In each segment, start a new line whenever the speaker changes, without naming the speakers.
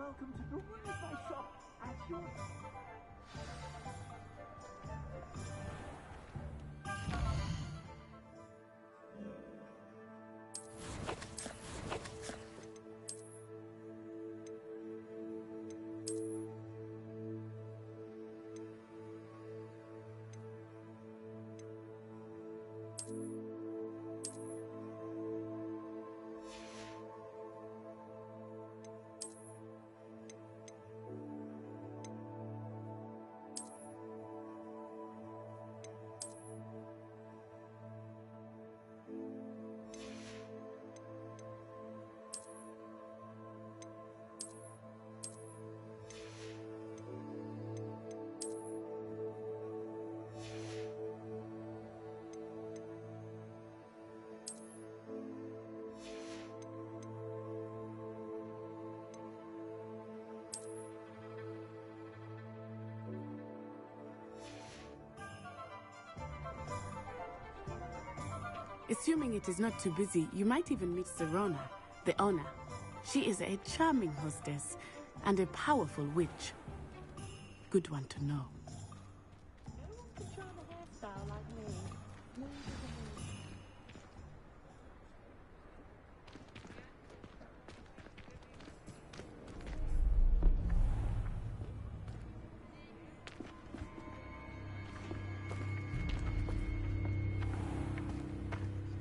welcome to the room of my shop at your...
Assuming it is not too busy, you might even meet Sirona, the owner. She is a charming hostess and a powerful witch. Good one to know.
No one could charm a hairstyle like me.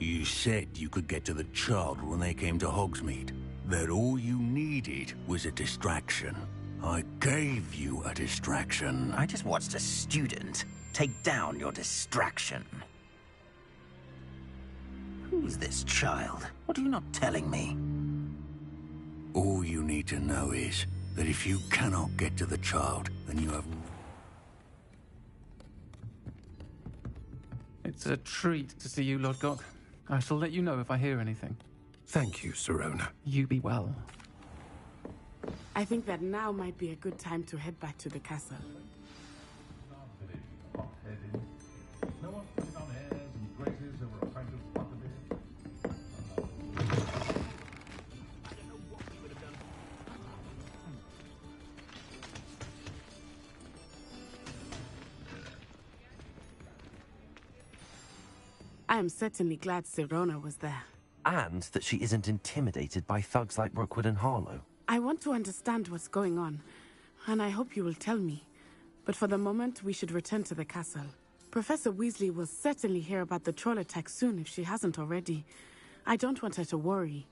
You said you could get to the child when they came to Hogsmeade. That all you needed was a distraction. I gave you a distraction.
I just watched a student take down your distraction. Who's this child? What are you not telling me?
All you need to know is that if you cannot get to the child, then you have...
It's a treat to see you, Lord Gok. I shall let you know if I hear anything.
Thank you, Sirona.
You be well.
I think that now might be a good time to head back to the castle.
No one putting on airs and graces over a pint of butterbeer. I don't know what we would have done.
I am certainly glad Sirona was there.
And that she isn't intimidated by thugs like Rookwood and Harlow.
I want to understand what's going on, and I hope you will tell me. But for the moment, we should return to the castle. Professor Weasley will certainly hear about the troll attack soon if she hasn't already. I don't want her to worry.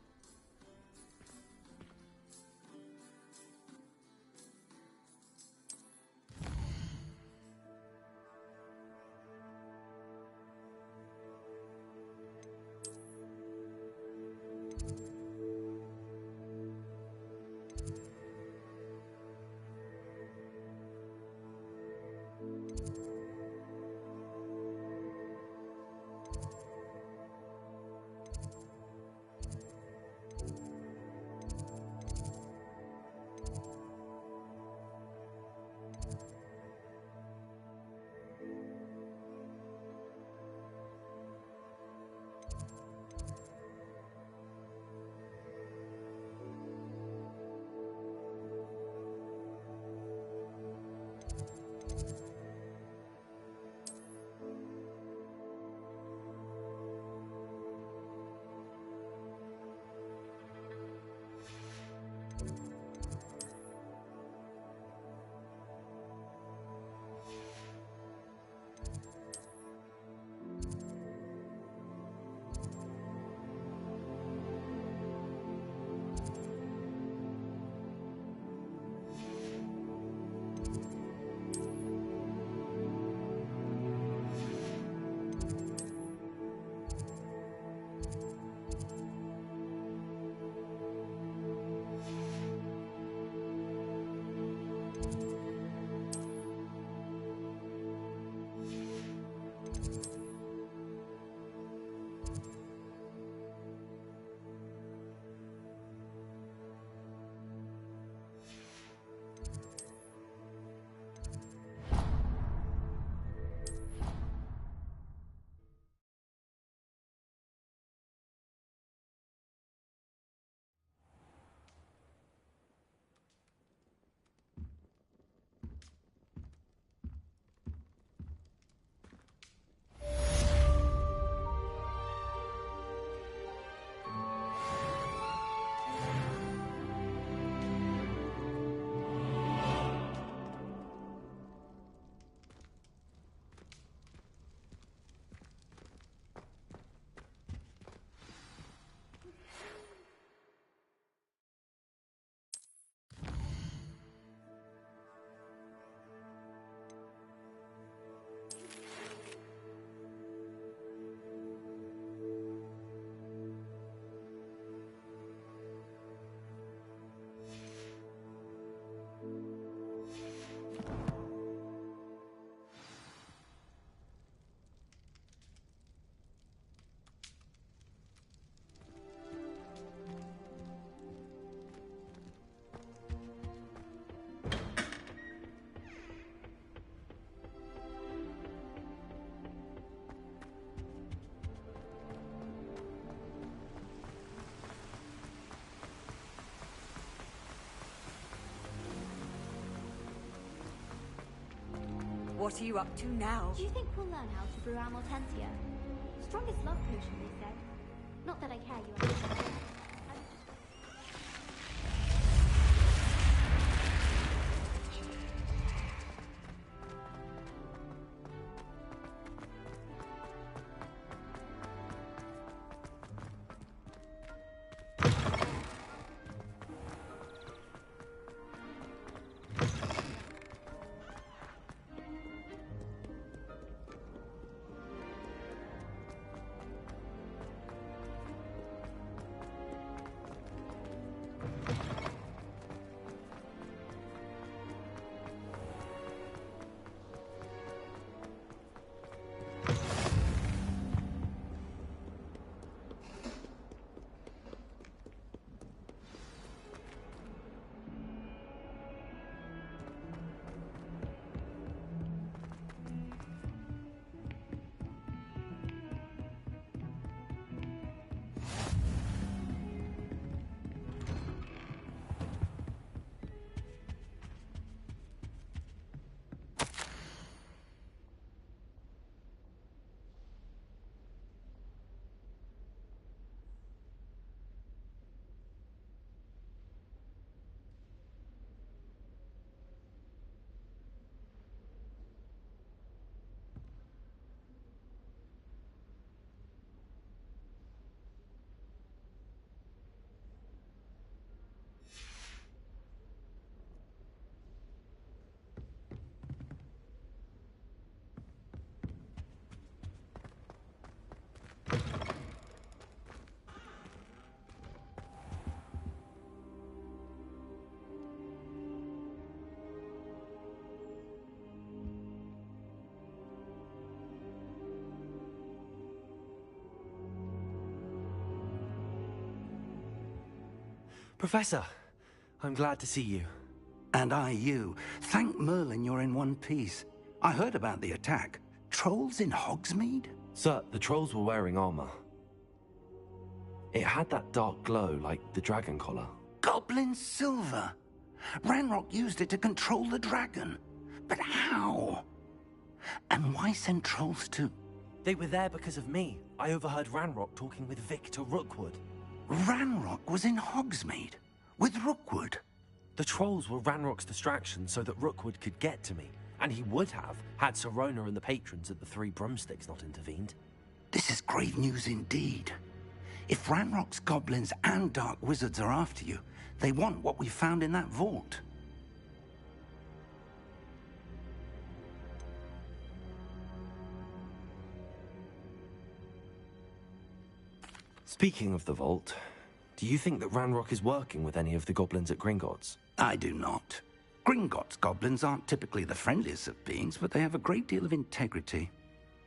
What are you up to now?
Do you think we'll learn how to brew Amortensia? Strongest love potion, they said. Not that I care, you understand.
Professor, I'm glad to see you.
And I you. Thank Merlin you're in one piece. I heard about the attack. Trolls in Hogsmeade?
Sir, the trolls were wearing armor. It had that dark glow like the dragon collar.
Goblin silver! Ranrock used it to control the dragon. But how? And why send trolls to...
They were there because of me. I overheard Ranrock talking with Victor Rookwood.
Ranrock was in Hogsmeade? With Rookwood?
The trolls were Ranrock's distraction so that Rookwood could get to me. And he would have, had Sirona and the patrons at the Three Broomsticks not intervened.
This is grave news indeed. If Ranrock's goblins and dark wizards are after you, they want what we found in that vault.
Speaking of the vault, do you think that Ranrock is working with any of the goblins at Gringotts?
I do not. Gringotts goblins aren't typically the friendliest of beings, but they have a great deal of integrity.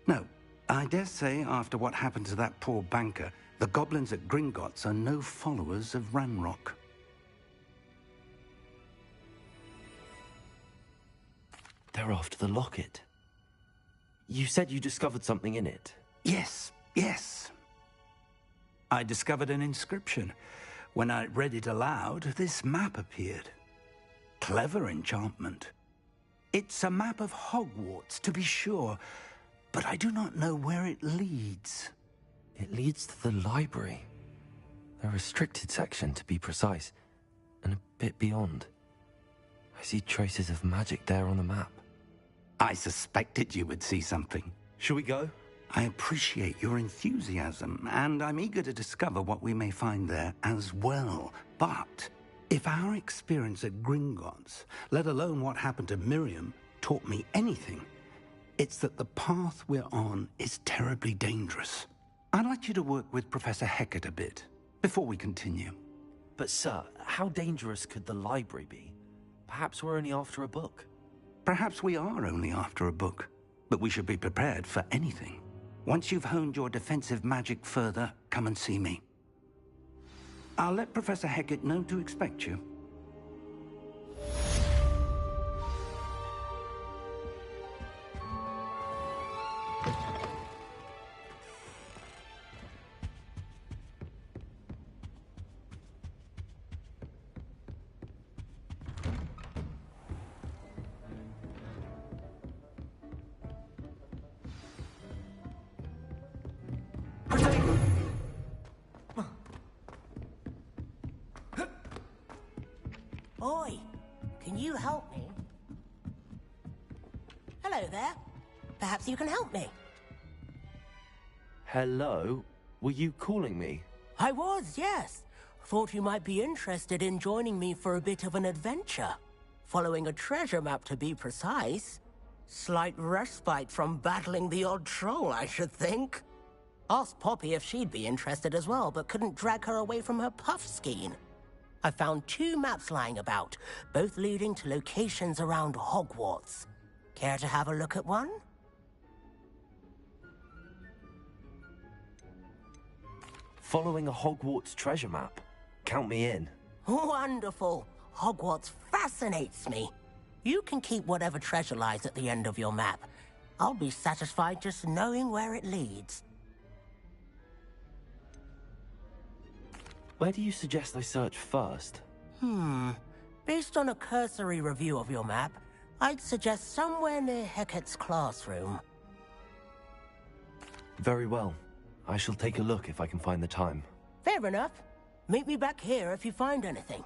No, I dare say after what happened to that poor banker, the goblins at Gringotts are no followers of Ranrock.
They're after the locket. You said you discovered something in it.
Yes, yes. I discovered an inscription. When I read it aloud, this map appeared. Clever enchantment. It's a map of Hogwarts, to be sure, but I do not know where it leads.
It leads to the library. A restricted section, to be precise, and a bit beyond. I see traces of magic there on the map.
I suspected you would see something.
Shall we go?
I appreciate your enthusiasm, and I'm eager to discover what we may find there as well. But if our experience at Gringotts, let alone what happened to Miriam, taught me anything, it's that the path we're on is terribly dangerous. I'd like you to work with Professor Hecat a bit, before we continue.
But sir, how dangerous could the library be? Perhaps we're only after a book.
Perhaps we are only after a book, but we should be prepared for anything. Once you've honed your defensive magic further, come and see me. I'll let Professor Hecat know to expect you.
you help me? Hello there. Perhaps you can help me.
Hello? Were you calling me?
I was, yes. Thought you might be interested in joining me for a bit of an adventure. Following a treasure map, to be precise. Slight respite from battling the odd troll, I should think. Asked Poppy if she'd be interested as well, but couldn't drag her away from her puff skein. I found 2 maps lying about, both leading to locations around Hogwarts. Care to have a look at one?
Following a Hogwarts treasure map. Count me in.
Wonderful. Hogwarts fascinates me. You can keep whatever treasure lies at the end of your map. I'll be satisfied just knowing where it leads.
Where do you suggest I search first?
Based on a cursory review of your map, I'd suggest somewhere near Hecat's classroom.
Very well. I shall take a look if I can find the time.
Fair enough. Meet me back here if you find anything.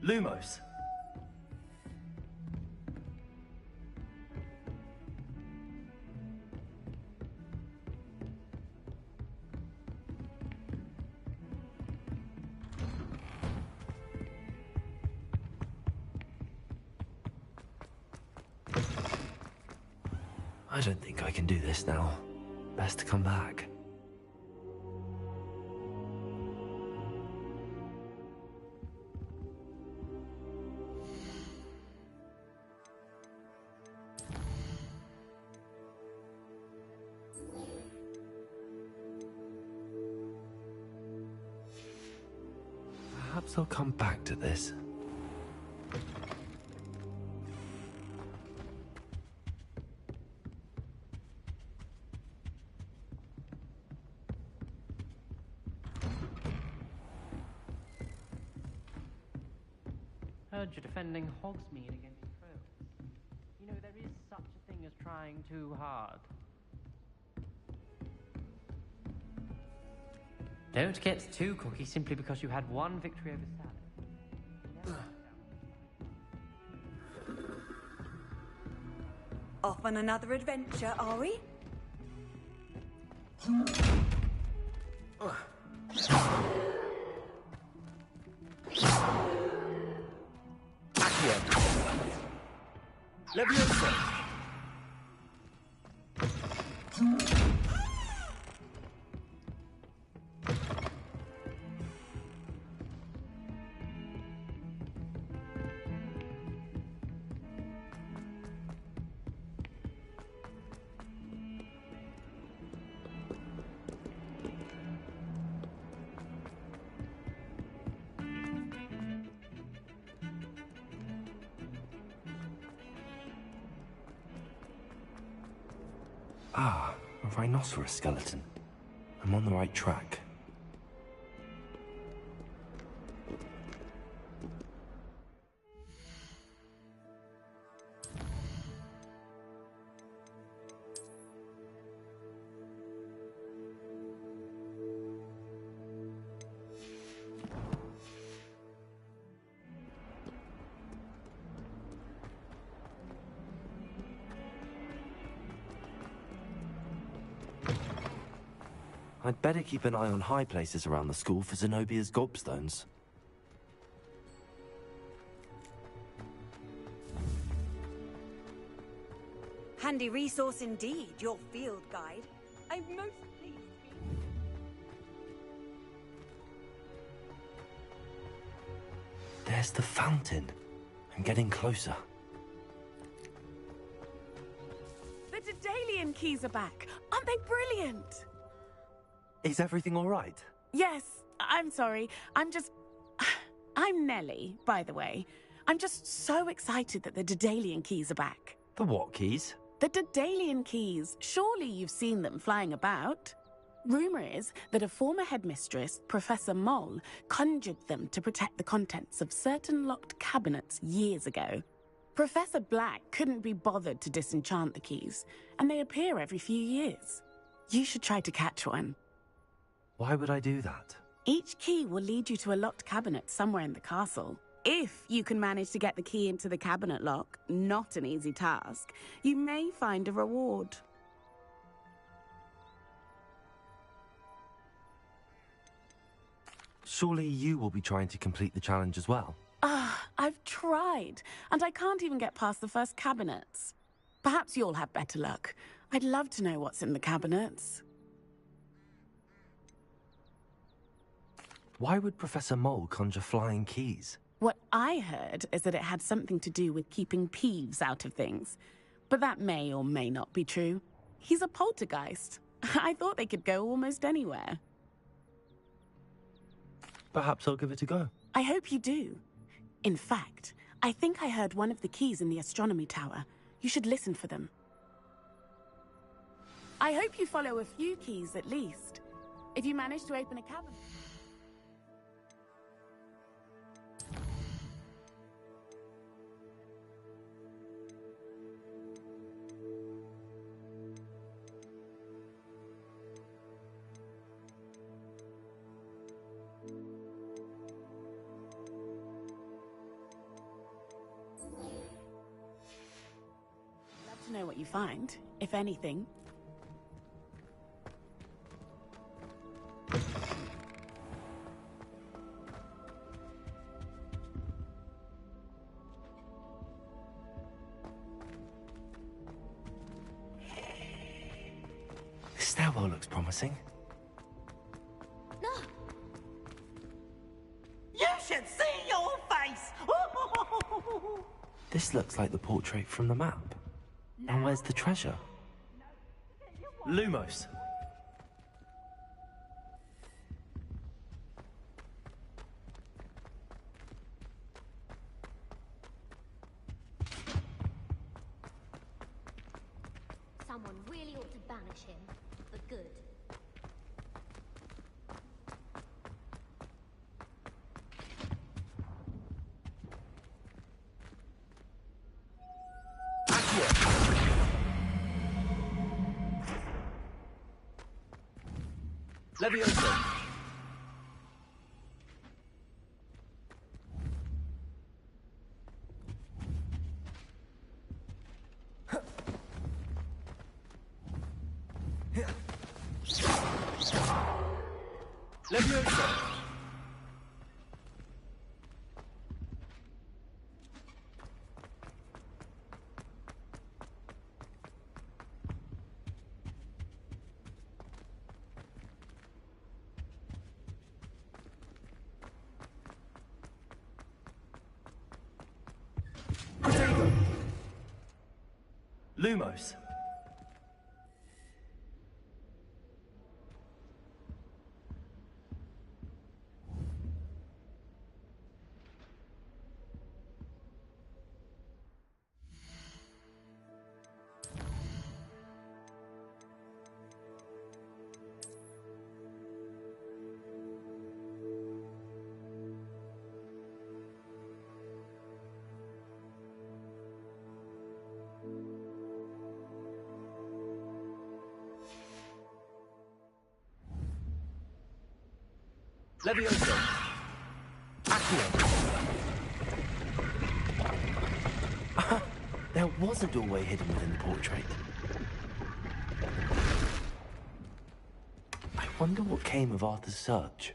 Lumos. I don't think I can do this now. Best to come back. Perhaps I'll come back to this.
Heard you're defending Hogsmeade against trolls. You know, there is such a thing as trying too hard. Don't get too cocky simply because you had one victory over salad.
Off on another adventure, are we?
Leviosa! Ah, a rhinoceros skeleton. I'm on the right track. I'd better keep an eye on high places around the school for Zenobia's gobstones.
Handy resource indeed, your field guide. I'm most pleased to be...
There's the fountain. I'm getting closer.
The Daedalian keys are back. Aren't they brilliant?
Is everything all right?
Yes, I'm sorry. I'm Nellie, by the way. I'm just so excited that the Daedalian keys are back.
The what keys?
The Daedalian keys. Surely you've seen them flying about. Rumour is that a former headmistress, Professor Moll, conjured them to protect the contents of certain locked cabinets years ago. Professor Black couldn't be bothered to disenchant the keys, and they appear every few years. You should try to catch one.
Why would I do that?
Each key will lead you to a locked cabinet somewhere in the castle. If you can manage to get the key into the cabinet lock, not an easy task, you may find a reward.
Surely you will be trying to complete the challenge as well?
I've tried, and I can't even get past the first cabinets. Perhaps you'll have better luck. I'd love to know what's in the cabinets.
Why would Professor Moll conjure flying keys?
What I heard is that it had something to do with keeping Peeves out of things. But that may or may not be true. He's a poltergeist. I thought they could go almost anywhere.
Perhaps I'll give it a go.
I hope you do. In fact, I think I heard one of the keys in the astronomy tower. You should listen for them. I hope you follow a few keys at least. If you manage to open a cabinet... to know what you find, if anything.
The stairwell looks promising.
No. You should see your face!
This looks like the portrait from the map. And where's the treasure? Lumos.
Someone really ought to banish him. For good.
Levioso! Levioso! Lumos. Levioso. Accio. There was a doorway hidden within the portrait. I wonder what came of Arthur's search.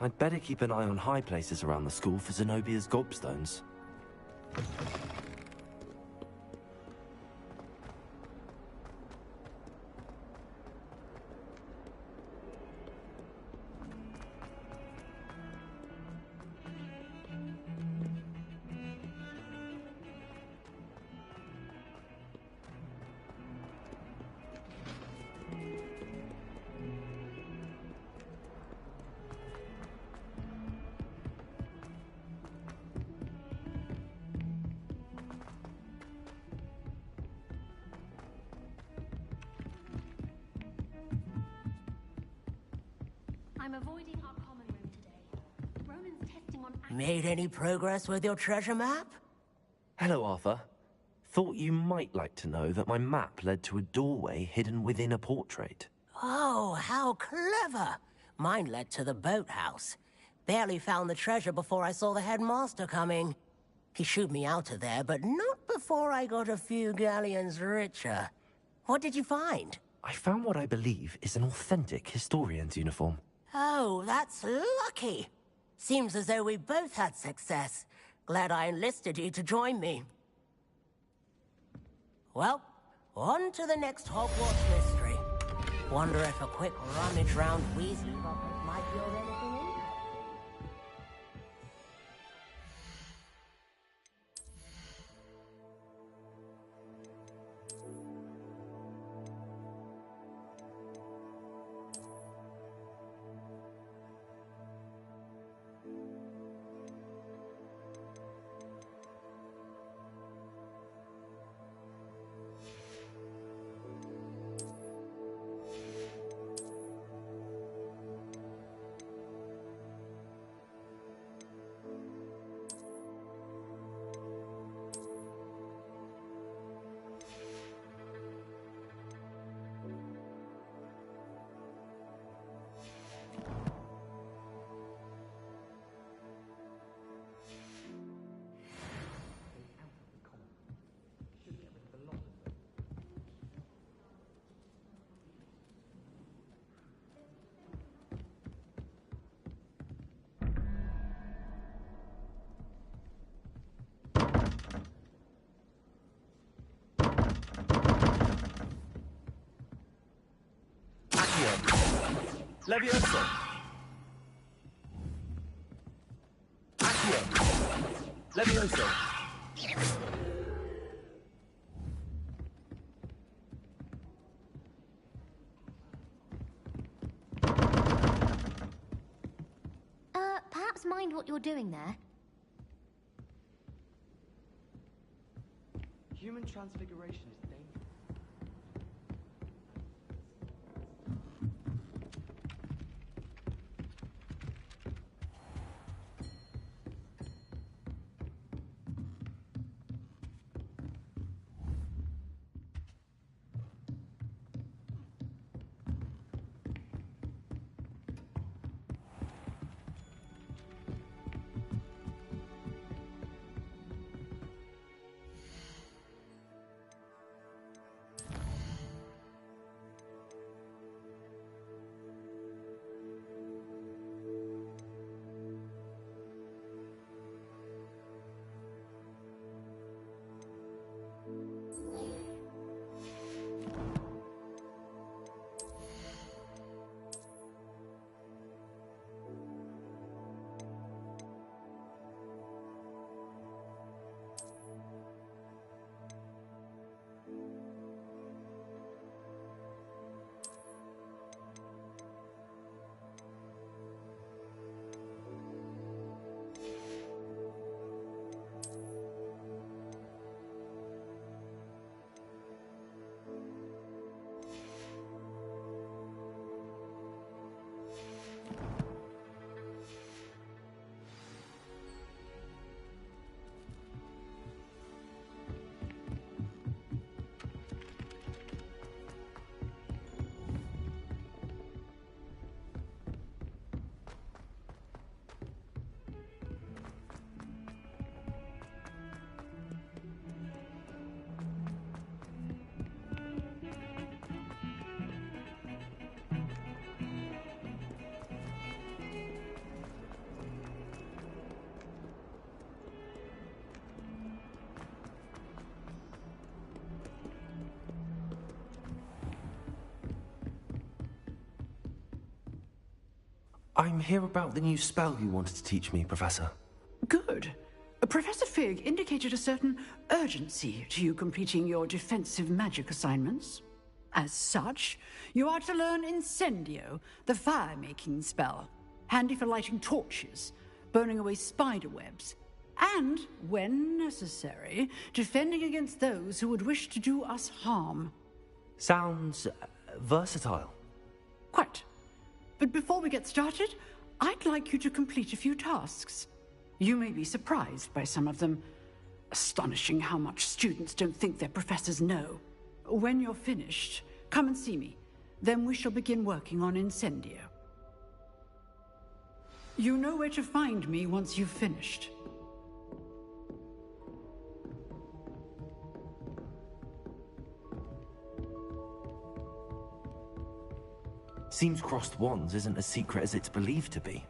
I'd better keep an eye on high places around the school for Zenobia's gobstones.
I'm avoiding our common room today. Ronan's testing on...
Made any progress with your treasure map?
Hello, Arthur. Thought you might like to know that my map led to a doorway hidden within a portrait.
Oh, how clever! Mine led to the boathouse. Barely found the treasure before I saw the headmaster coming. He shooed me out of there, but not before I got a few galleons richer. What did you find?
I found what I believe is an authentic historian's uniform.
Oh, that's lucky. Seems as though we both had success. Glad I enlisted you to join me. Well, on to the next Hogwarts mystery. Wonder if a quick rummage round Weasley's office might yield anything in?
Levioso! Accio! Levioso!
perhaps mind what you're doing there?
Human transfiguration is dangerous.
I'm here about the new spell you wanted to teach me, Professor.
Good. Professor Fig indicated a certain urgency to you completing your defensive magic assignments. As such, you are to learn Incendio, the fire-making spell, handy for lighting torches, burning away spider webs, and, when necessary, defending against those who would wish to do us harm.
Sounds versatile.
Quite. But before we get started, I'd like you to complete a few tasks. You may be surprised by some of them. Astonishing how much students don't think their professors know. When you're finished, come and see me. Then we shall begin working on Incendio. You know where to find me once you've finished.
Seems crossed wands isn't as secret as it's believed to be.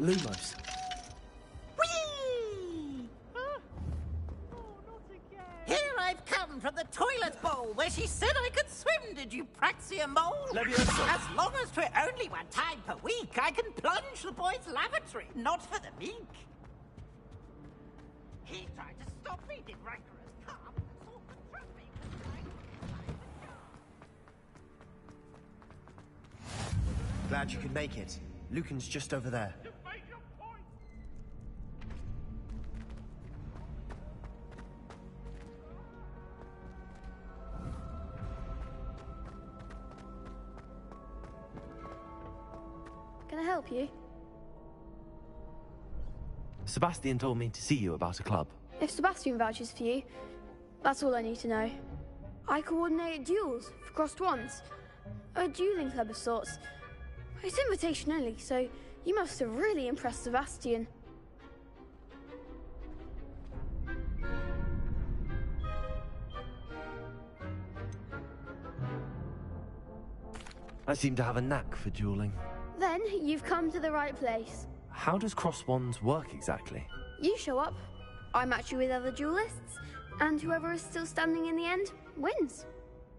Lumos.
Whee! Here I've come from the toilet bowl where she said I could swim, did you praxia mole?
Leviosa.
As long as 'twere only one time per week, I can plunge the boy's lavatory, not for the meek. He tried to stop me, did rancorous carp, thought the traffic was trying to
Glad you could make it. Lucan's just over there.
Can I help you?
Sebastian told me to see you about a club.
If Sebastian vouches for you, that's all I need to know. I coordinate duels for crossed wands. A dueling club of sorts. It's invitation only, so you must have really impressed Sebastian.
I seem to have a knack for dueling.
Then Then you've come to the right place.
How does cross wands work exactly?
You show up, I match you with other duelists, and whoever is still standing in the end wins.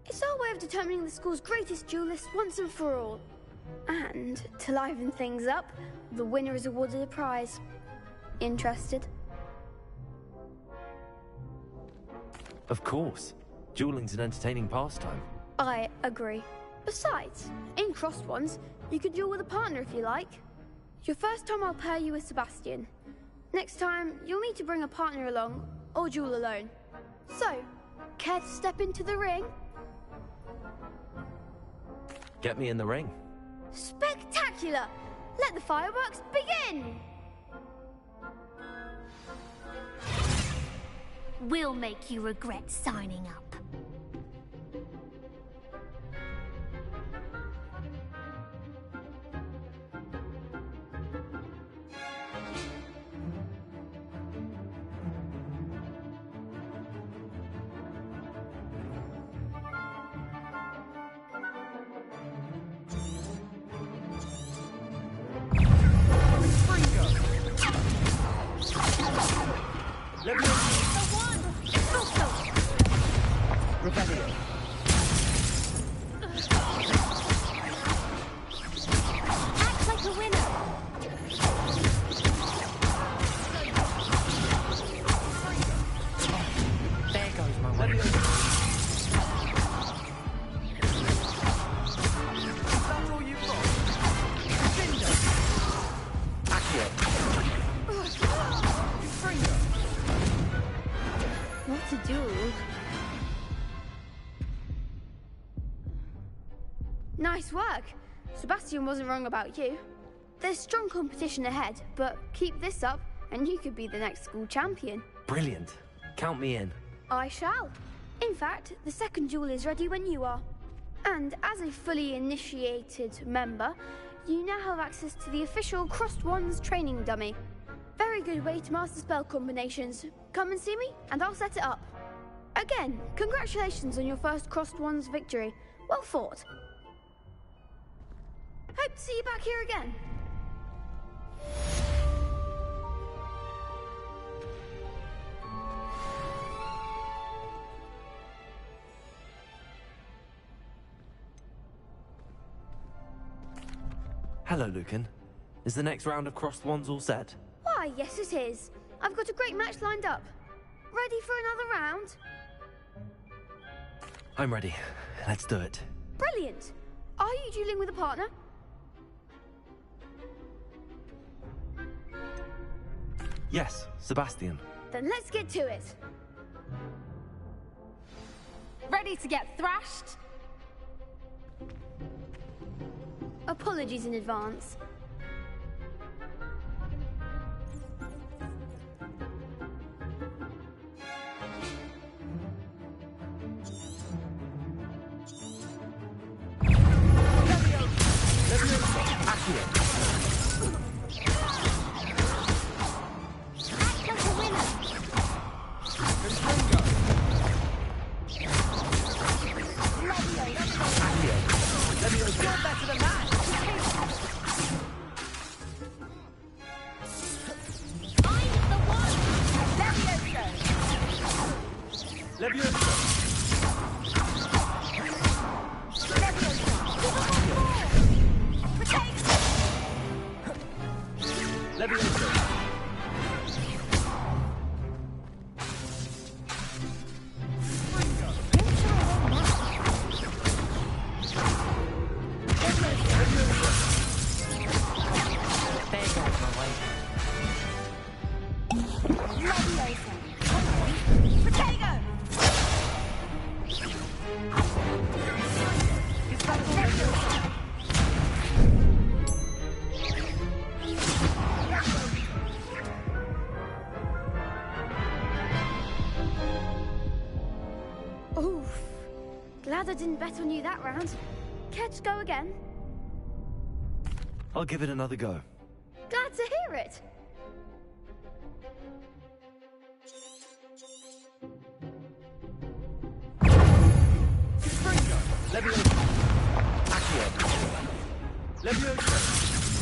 It's our way of determining the school's greatest duelist once and for all. And to liven things up, the winner is awarded a prize. Interested?
Of course. Dueling's an entertaining pastime.
I agree. Besides, in crossed ones, you could duel with a partner if you like. Your first time I'll pair you with Sebastian. Next time, you'll need to bring a partner along, or duel alone. So, care to step into the ring?
Get me in the ring.
Spectacular! Let the fireworks begin!
We'll make you regret signing up.
Nice work. Sebastian wasn't wrong about you. There's strong competition ahead, but keep this up and you could be the next school champion.
Brilliant. Count me in.
I shall. In fact, the second duel is ready when you are. And as a fully initiated member, you now have access to the official Crossed Wands training dummy. Very good way to master spell combinations. Come and see me and I'll set it up. Again, congratulations on your first Crossed Wands victory. Well fought. Hope to see you back here again.
Hello, Lucan. Is the next round of crossed wands all set?
Why, yes it is. I've got a great match lined up. Ready for another round?
I'm ready. Let's do it.
Brilliant. Are you dueling with a partner?
Yes, Sebastian.
Then let's get to it.
Ready to get thrashed?
Apologies in advance. Oof. Glad I didn't bet on you that round. Care to go again?
I'll give it another go.
Glad to hear it.
Leviosa. Accio. Leviosa.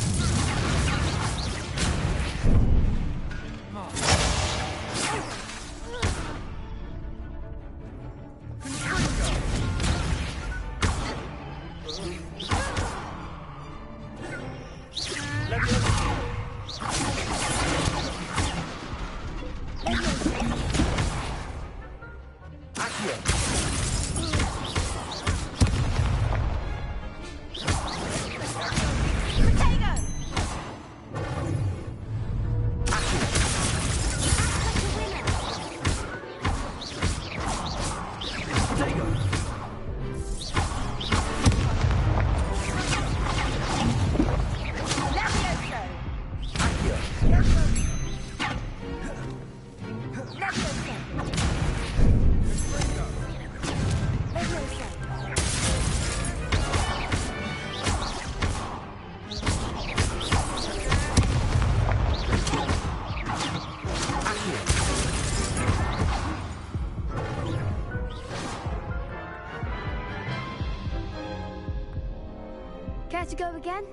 Care to go again?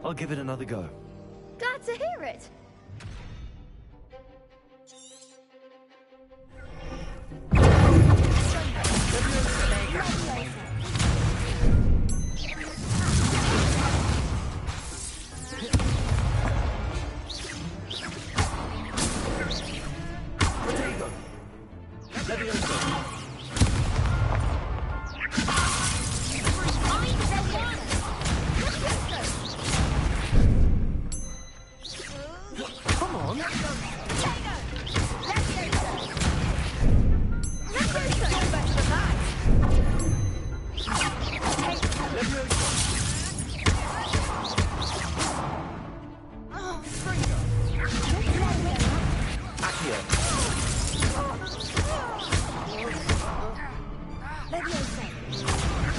I'll give it another go.
Glad to hear it.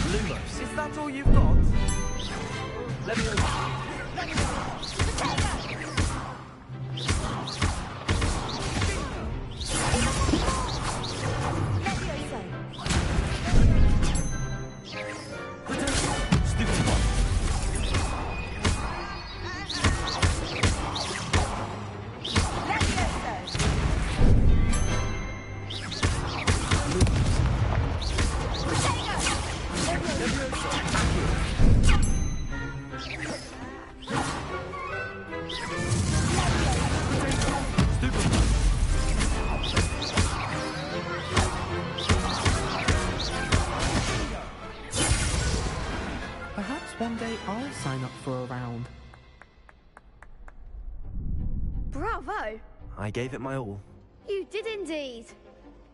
Lumos, is that all you've got?
Perhaps one day I'll sign up for a round.
Bravo!
I gave it my all.
You did indeed.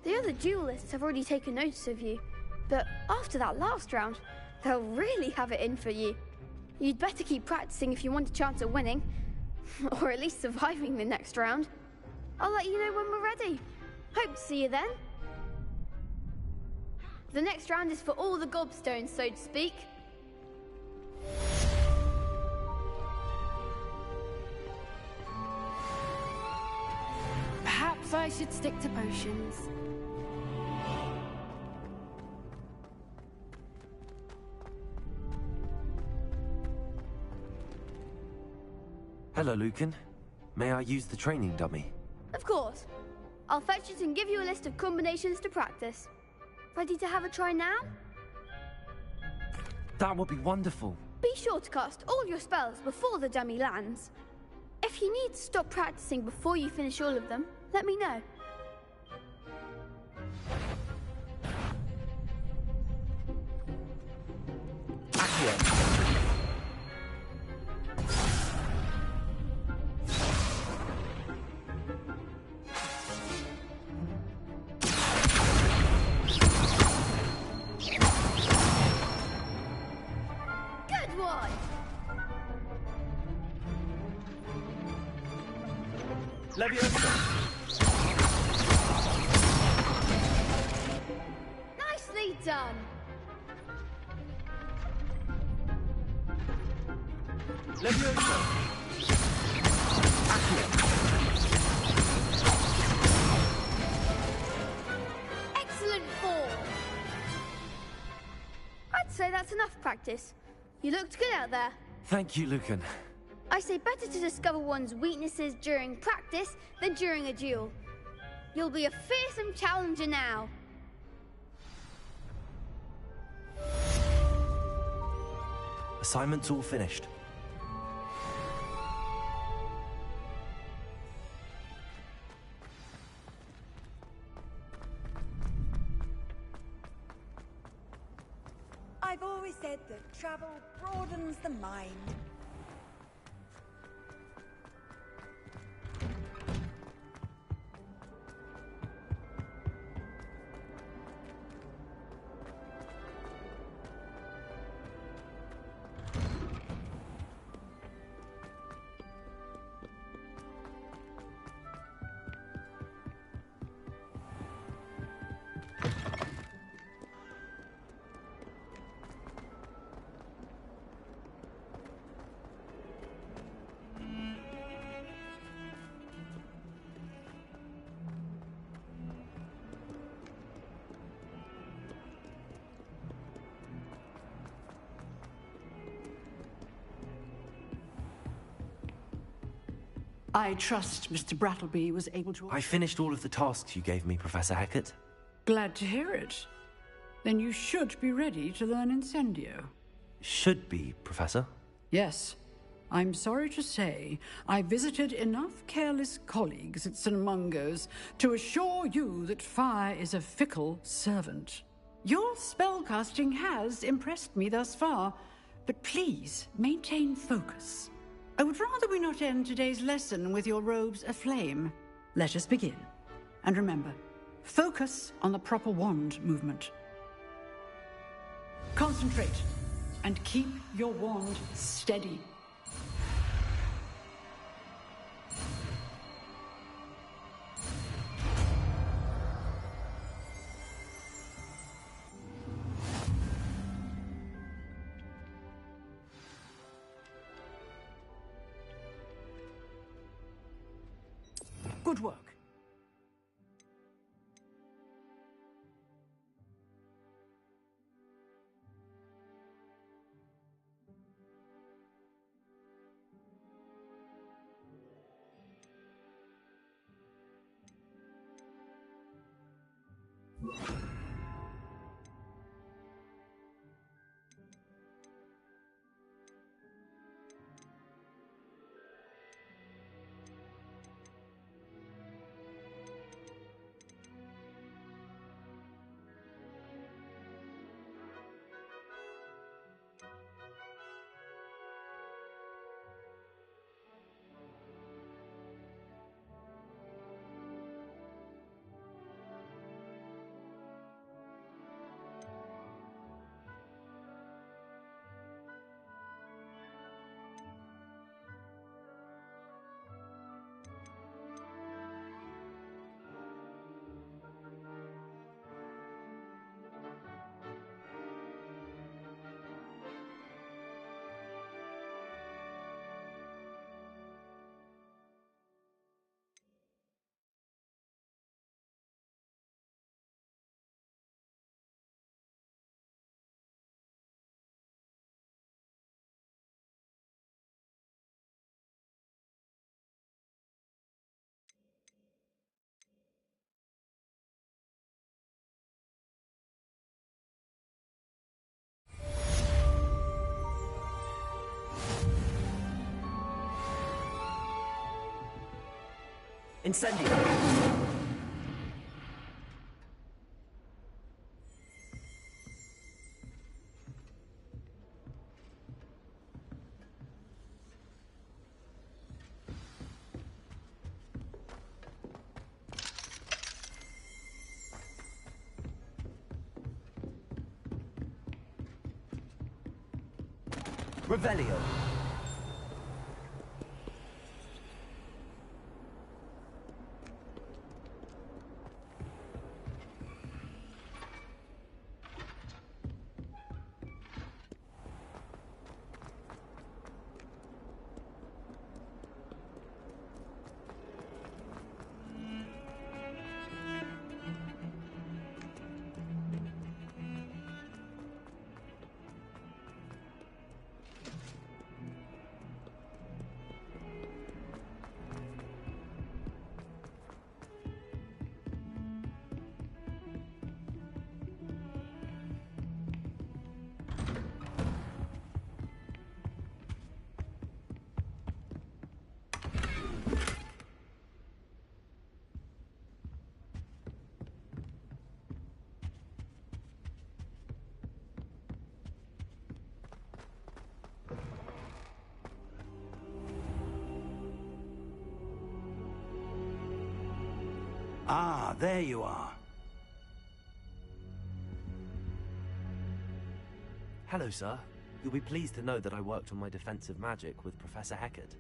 The other duelists have already taken notice of you, but after that last round, they'll really have it in for you. You'd better keep practicing if you want a chance at winning, or at least surviving the next round. I'll let you know when we're ready. Hope to see you then. The next round is for all the gobstones, so to speak.
Perhaps I should stick to potions.
Hello, Lucan. May I use the training dummy?
Of course. I'll fetch it and give you a list of combinations to practice. Ready to have a try now?
That would be wonderful.
Be sure to cast all your spells before the dummy lands. If you need to stop practicing before you finish all of them, let me know. Good one! Nicely done! Excellent form! I'd say that's enough practice. You looked good out there.
Thank you, Lucan.
I say better to discover one's weaknesses during practice than during a duel. You'll be a fearsome challenger now.
Assignment's all finished.
travel broadens the mind.
I trust Mr. Brattleby was able to...
I finished all of the tasks you gave me, Professor Hackett.
Glad to hear it. Then you should be ready to learn Incendio.
Should be, Professor.
Yes. I'm sorry to say, I visited enough careless colleagues at St. Mungo's to assure you that fire is a fickle servant. Your spellcasting has impressed me thus far, but please maintain focus. I would rather we not end today's lesson with your robes aflame. Let us begin. And remember, focus on the proper wand movement. Concentrate, and keep your wand steady. Good work.
Incendio! Revelio.
Ah, there you are.
Hello, sir. You'll be pleased to know that I worked on my defensive magic with Professor Heckard.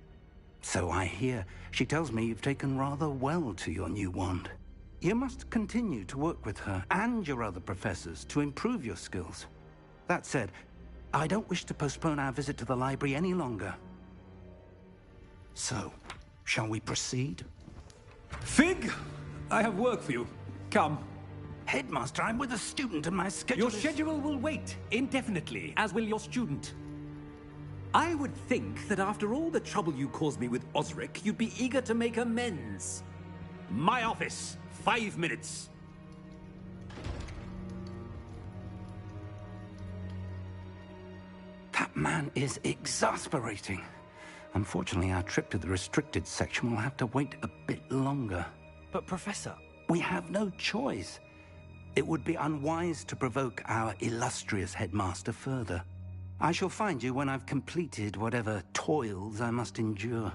So I hear. She tells me you've taken rather well to your new wand. You must continue to work with her and your other professors to improve your skills. That said, I don't wish to postpone our visit to the library any longer. So, shall we proceed?
Fig! I have work for you. Come.
Headmaster, I'm with a student and my schedule
Your schedule will wait indefinitely, as will your student. I would think that after all the trouble you caused me with Osric, you'd be eager to make amends. My office, 5 minutes.
That man is exasperating. Unfortunately, our trip to the restricted section will have to wait a bit longer.
But, Professor...
We have no choice. It would be unwise to provoke our illustrious headmaster further. I shall find you when I've completed whatever toils I must endure.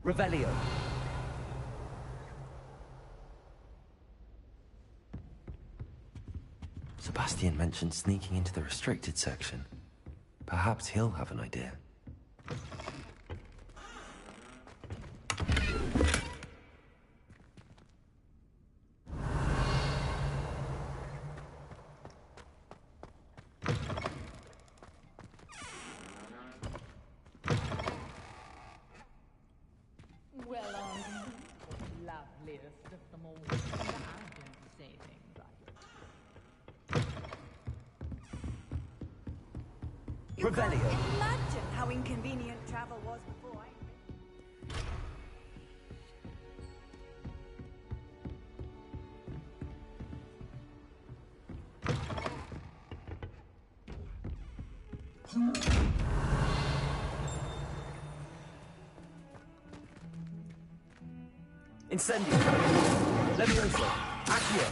Revelio.
Sebastian mentioned sneaking into the restricted section. Perhaps he'll have an idea.
Well, loveliest of them all. I'm going to say things like
You can't imagine how inconvenient travel was before I...
Incendio. Levioso. Accio.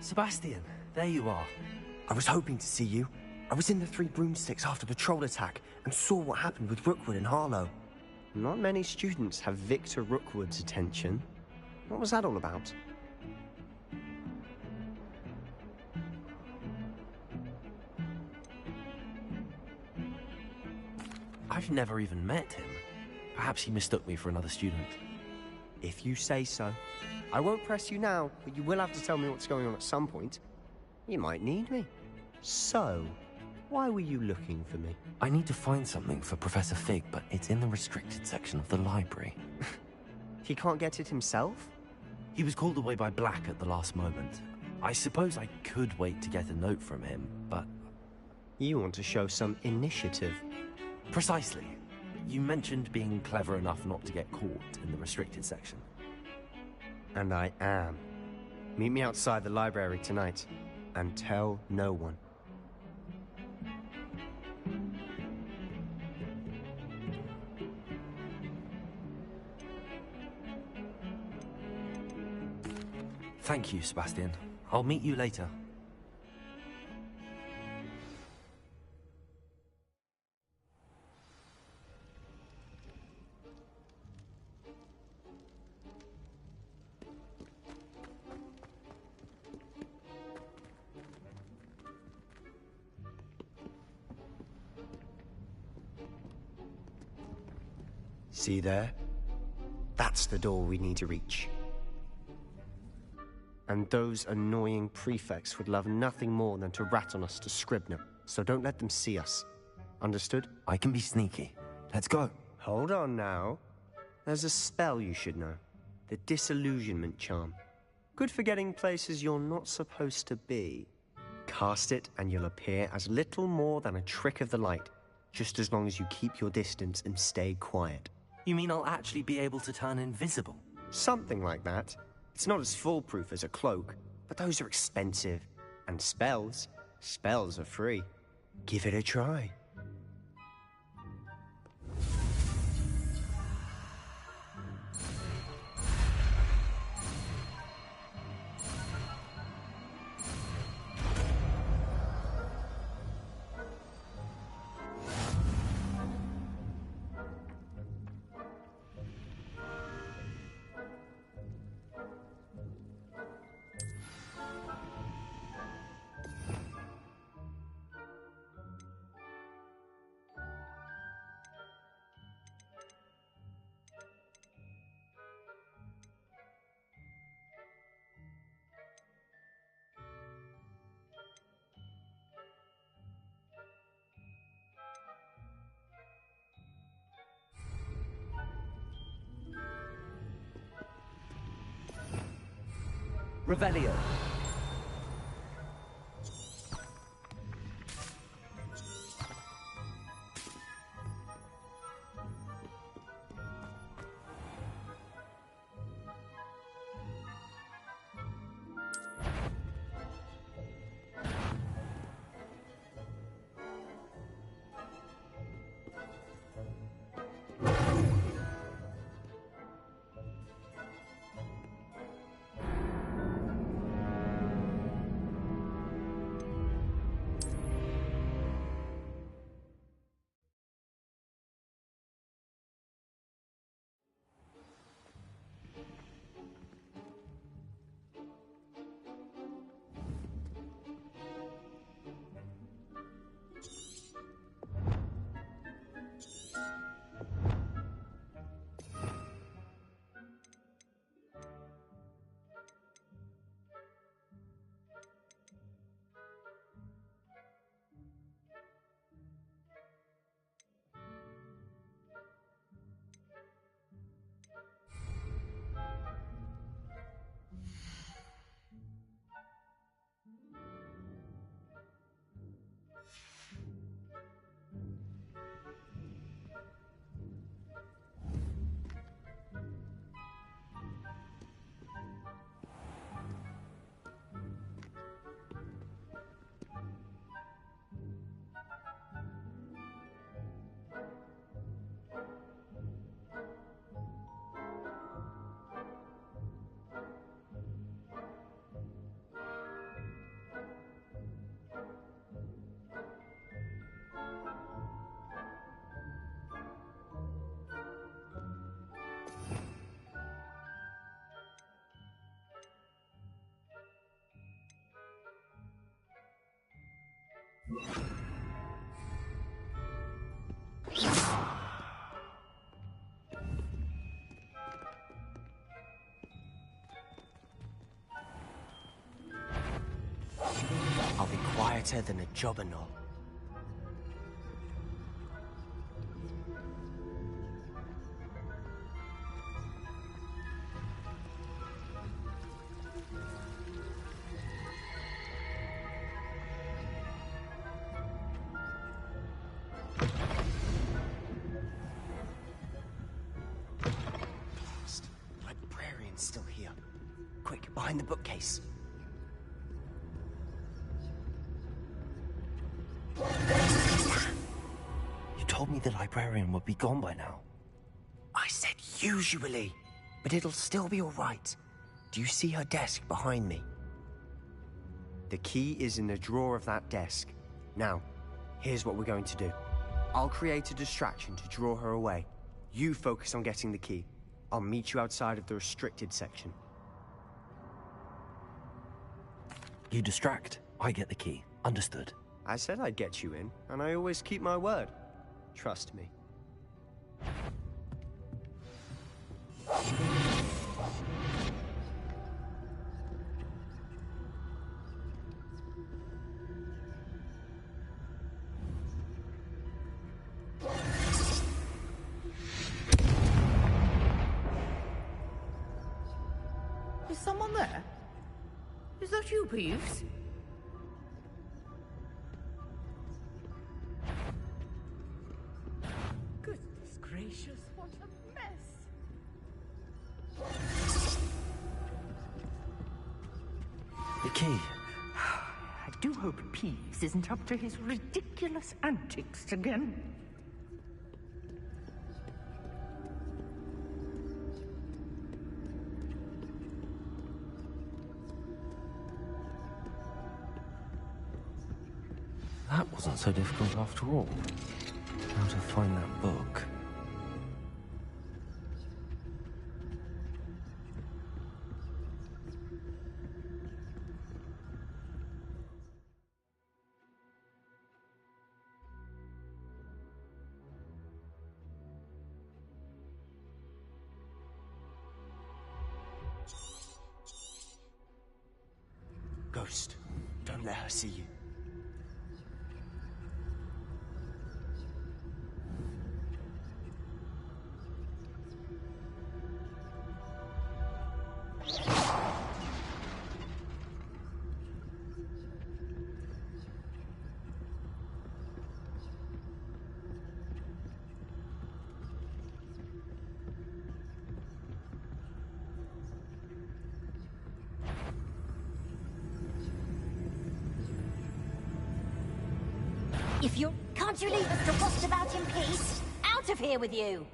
Sebastian, there you are. I was hoping to see you. I was in the Three Broomsticks after the troll attack and saw what happened with Rookwood and Harlow.
Not many students have Victor Rookwood's attention. What was that all about?
I've never even met him. Perhaps he mistook me for another student.
If you say so. I won't press you now, but you will have to tell me what's going on at some point. You might need me. So, why were you looking for me?
I need to find something for Professor Fig, but it's in the restricted section of the library.
He can't get it himself?
He was called away by Black at the last moment. I suppose I could wait to get a note from him, but...
You want to show some initiative.
Precisely. You mentioned being clever enough not to get caught in the restricted section.
And I am. Meet me outside the library tonight, and tell no one.
Thank you, Sebastian. I'll meet you later.
See there? That's the door we need to reach. And those annoying prefects would love nothing more than to rat on us to Scribner, so don't let them see us. Understood?
I can be sneaky. Let's go.
Hold on now. There's a spell you should know. The Disillusionment Charm. Good for getting places you're not supposed to be. Cast it and you'll appear as little more than a trick of the light, just as long as you keep your distance and stay quiet.
You mean I'll actually be able to turn invisible?
Something like that. It's not as foolproof as a cloak, but those are expensive. And spells are free. Give it a try. Revelio. I'll be quieter than a jobberknoll. Librarian's still here. Quick, behind the bookcase.
You told me the librarian would be gone by now.
I said usually, but it'll still be all right. Do you see her desk behind me? The key is in the drawer of that desk. Now, here's what we're going to do. I'll create a distraction to draw her away. You focus on getting the key. I'll meet you outside of the restricted section.
You distract, I get the key. Understood.
I said I'd get you in, and I always keep my word. Trust me.
Is someone there? Is that you, Peeves?
key.
I do hope Peeves isn't up to his ridiculous antics again.
That wasn't so difficult after all. How to find that book.
Ghost, don't let her see you.
If you... Can't you leave us to rust about in peace? Out of here with you!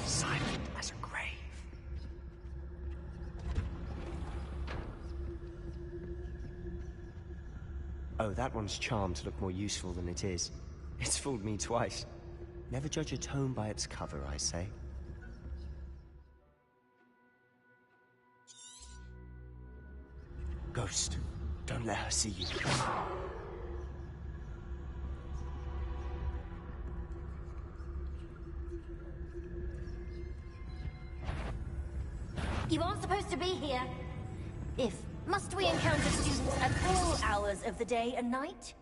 Silent as a grave. Oh, that one's charmed to look more useful than it is. It's fooled me twice. Never judge a tome by its cover, I say. Ghost, don't let her see you.
You aren't supposed to be here. Must we encounter students at all hours of the day and night?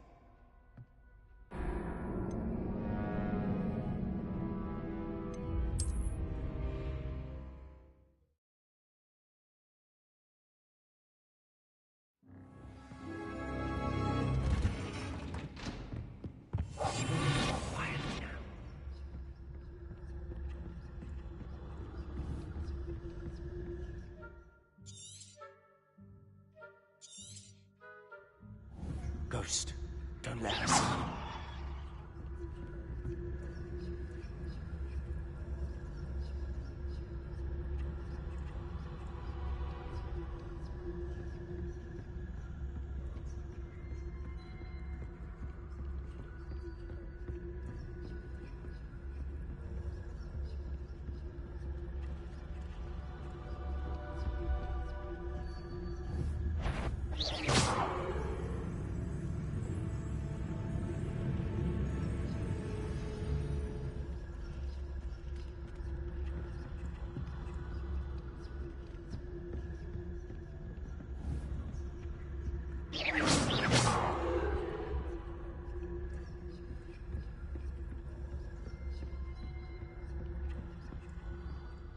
Ghost, don't let her see you.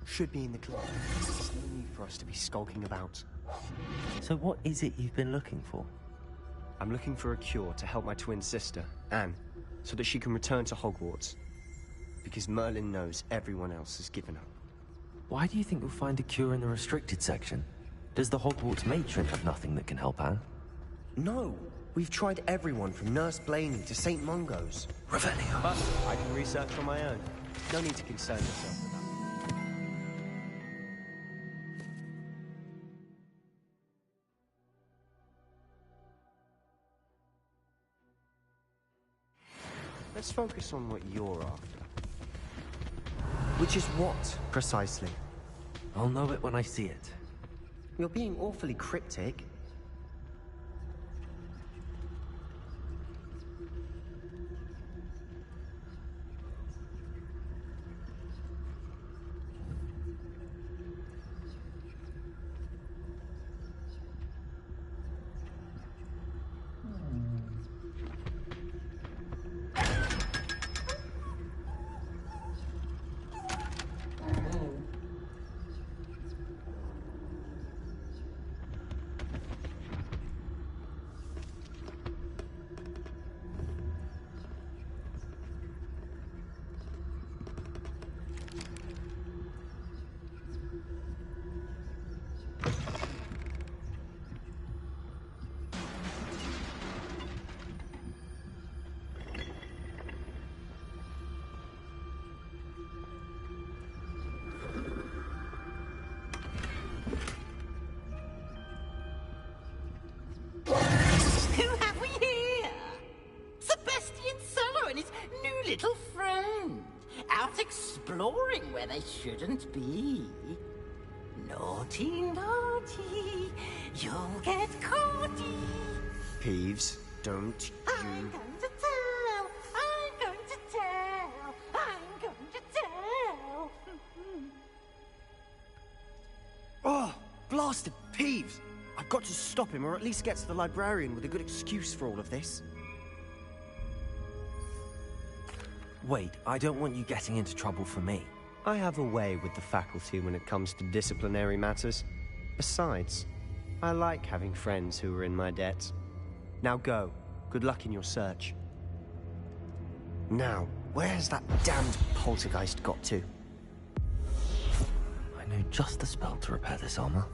Should be in the club. There's no need for us to be skulking about.
So what is it you've been looking for?
I'm looking for a cure to help my twin sister, Anne, so that she can return to Hogwarts. Because Merlin knows everyone else has given up.
Why do you think you'll find a cure in the restricted section? Does the Hogwarts matron have nothing that can help Anne?
No! We've tried everyone from Nurse Blaney to St. Mungo's.
Revelio.
But I can research on my own. No need to concern yourself with that. Let's focus on what you're after. Which is what, precisely?
I'll know it when I see it.
You're being awfully cryptic.
shouldn't be. Naughty, naughty, you'll get caughty.
Peeves, don't
I'm
you...
going to tell! I'm going to tell! I'm going to tell!
Oh, blasted Peeves! I've got to stop him, or at least get to the librarian with a good excuse for all of this.
Wait, I don't want you getting into trouble for me.
I have a way with the faculty when it comes to disciplinary matters. Besides, I like having friends who are in my debt. Now go. Good luck in your search. Now, where's that damned poltergeist got to?
I know just the spell to repair this armor.